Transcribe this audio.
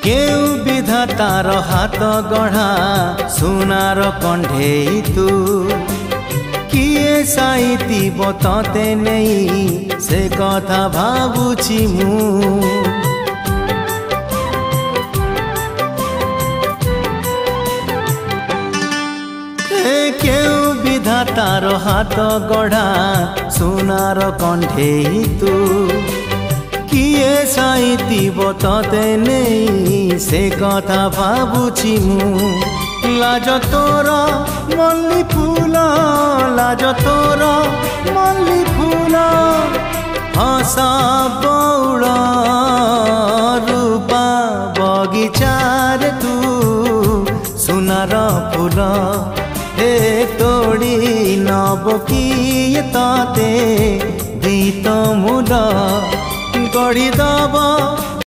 केउ विधातार हाथ गढ़ा सुनार कंढेई तू किए साइती बतते नहीं से कथा भावुची मु केउ विधातार हाथ गढ़ा सुनार कंढेई तू किए साइती बतते नहीं से कथा भावुची मु लाज तोर मल्ली फूल लाज तोर मल्ली फूल हसा बौड़ रूपा बगीचार तू सुनार फूल हे तोड़ी नब किए ताते गीत मूल गढ़ी दब